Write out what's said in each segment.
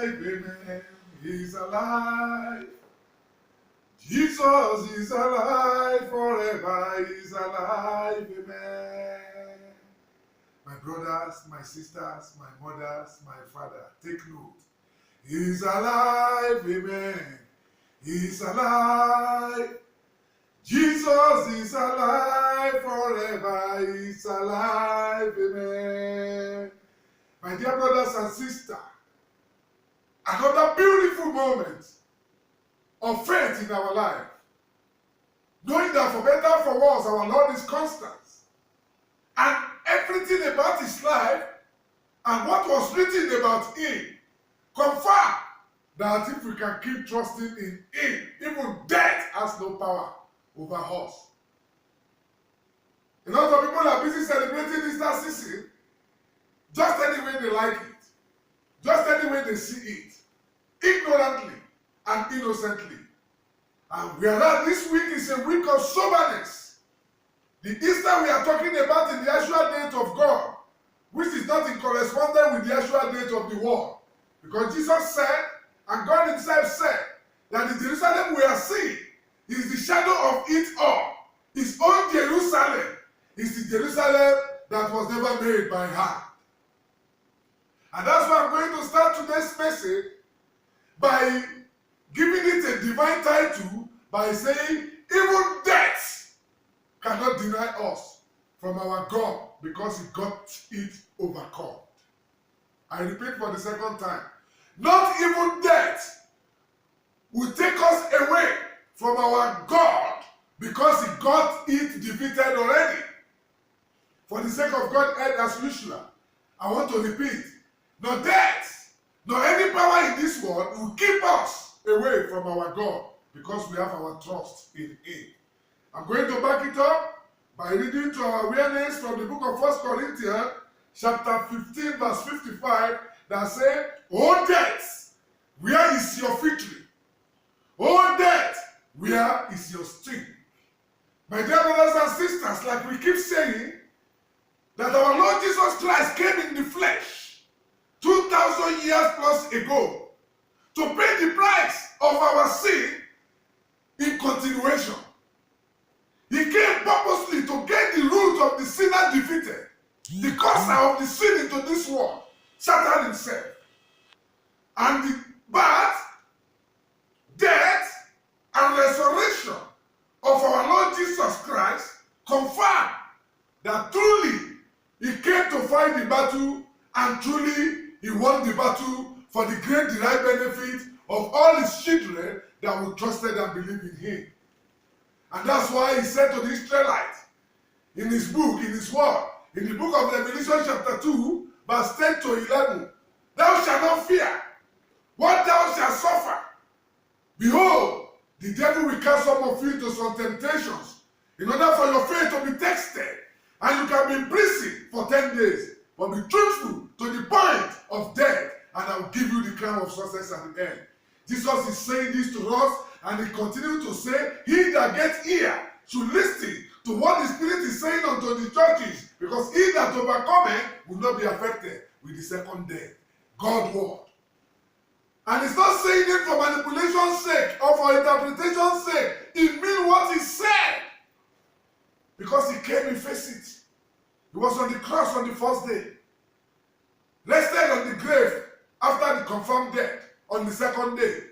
amen. He's alive. Jesus is alive forever. He's alive, amen. My brothers, my sisters, my mothers, my father, take note. He's alive, amen. He's alive. Jesus is alive forever. He's alive, amen. My dear brothers and sisters, another beautiful moment of faith in our life, knowing that for better or for worse, our Lord is constant. And everything about his life and what was written about him confirm that if we can keep trusting in him, even death has no power over us. A lot of people are busy celebrating Easter season just any way they like it, just any way they see it, ignorantly and innocently. And whereas this week is a week of soberness, the Easter we are talking about is the actual date of God, which is not in correspondence with the actual date of the world. Because Jesus said, and God himself said, that the Jerusalem we are seeing is the shadow of it all. His own Jerusalem is the Jerusalem that was never made by hand. And that's why I'm going to start today's message by giving it a divine title by saying, even death cannot deny us from our God because he got it overcome. I repeat for the second time. Not even death will take us away from our God because he got it defeated already. For the sake of God, as usual, I want to repeat. No death, nor any power in this world will keep us away from our God because we have our trust in him. I'm going to back it up by reading to our awareness from the book of 1 Corinthians chapter 15 verse 55 that says, "O death, where is your victory? O death, where is your sting?" My dear brothers and sisters, like we keep saying, that our Lord Jesus Christ came in the flesh 2,000 years plus ago to pay the price of our sin in continuation. He came purposely to get the root of the sinner defeated, the causer of the sin into this world, Satan himself. And the birth, death, and resurrection of our Lord Jesus Christ confirm that truly he came to fight the battle and truly he won the battle for the great derived benefit of all his children that will trusted and believe in him. And that's why he said to the Israelites in his book, in his word, in the book of Revelation chapter 2, verse 10 to 11, "Thou shalt not fear what thou shalt suffer. Behold, the devil will cast some of you into some temptations, in order for your faith to be tested, and you can be in prison for 10 days, but be truthful to the point of death, and I will give you the crown of success at the end." Jesus is saying this to us, and he continues to say, "He that gets ear should listen to what the Spirit is saying unto the churches, because he that overcometh will not be affected with the second death." God's word. And he's not saying it for manipulation's sake or for interpretation's sake. It means what he said. Because he came and faced it. He was on the cross on the first day. Rested on the grave after the confirmed death on the second day.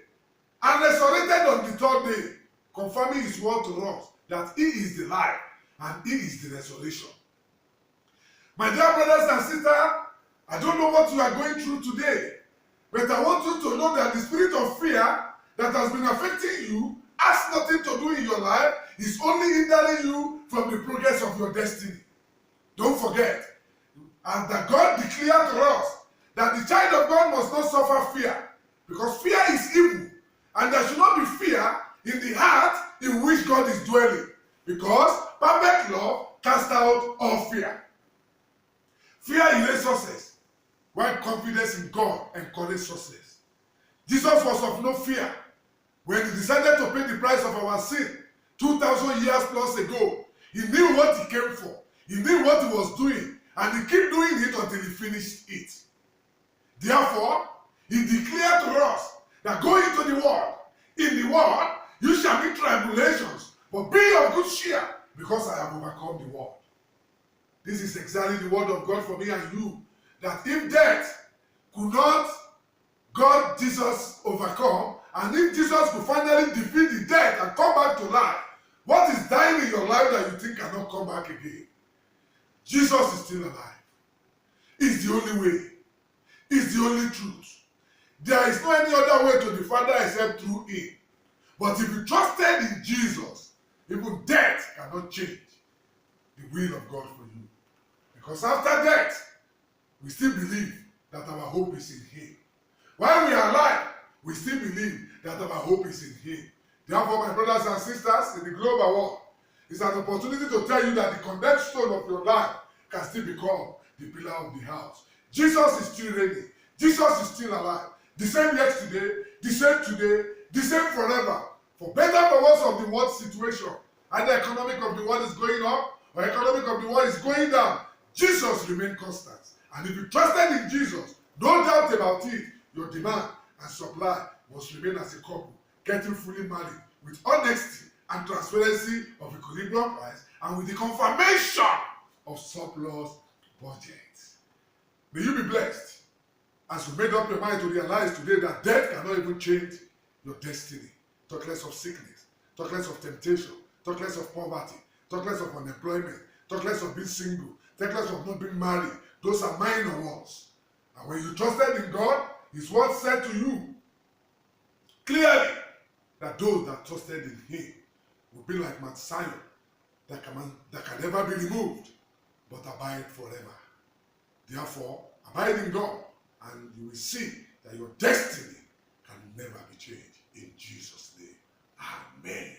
And resurrected on the third day, confirming his word to us that he is the life and he is the resurrection. My dear brothers and sisters, I don't know what you are going through today, but I want you to know that the spirit of fear that has been affecting you has nothing to do in your life. It's only hindering you from the progress of your destiny. Don't forget, and that God declared to us that the child of God must not suffer fear, because fear is evil, and there should not be fear in the heart in which God is dwelling, because perfect love casts out all fear. Fear erases success, while confidence in God encourages success. Jesus was of no fear when he decided to pay the price of our sin 2,000 years plus ago. He knew what he came for. He knew what he was doing, and he kept doing it until he finished it. Therefore, he declared to that go into the world. In the world, you shall meet tribulations, but be of good cheer, because I have overcome the world. This is exactly the word of God for me and you, that if death could not God Jesus overcome, and if Jesus could finally defeat the death and come back to life, what is dying in your life that you think cannot come back again? Jesus is still alive. He's the only way. He's the only truth. There is no any other way to the Father except through him. But if you trusted in Jesus, even death cannot change the will of God for you. Because after death, we still believe that our hope is in him. While we are alive, we still believe that our hope is in him. Therefore, my brothers and sisters in the global world, it's an opportunity to tell you that the cornerstone of your life can still become the pillar of the house. Jesus is still reigning. Jesus is still alive. The same yesterday, the same today, the same forever. For better or worse of the world situation, either economic of the world is going up or economic of the world is going down, Jesus remains constant. And if you trusted in Jesus, no doubt about it, your demand and supply must remain as a couple, getting fully married with honesty and transparency of equilibrium price and with the confirmation of surplus budget. May you be blessed as you made up your mind to realize today that death cannot even change your destiny. Talk less of sickness, talk less of temptation, talk less of poverty, talk less of unemployment, talk less of being single, talk less of not being married. Those are minor ones. And when you trusted in God, his word said to you clearly that those that trusted in him will be like Mount Zion that can never be removed, but abide forever. Therefore, abide in God, and you will see that your destiny can never be changed. In Jesus' name, amen.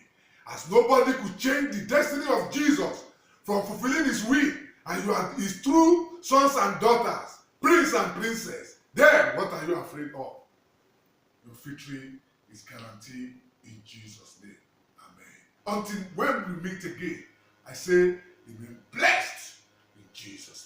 As nobody could change the destiny of Jesus from fulfilling his will, and you are his true sons and daughters, prince and princess, then what are you afraid of? Your victory is guaranteed in Jesus' name. Amen. Until when we meet again, I say, remain blessed in Jesus' name.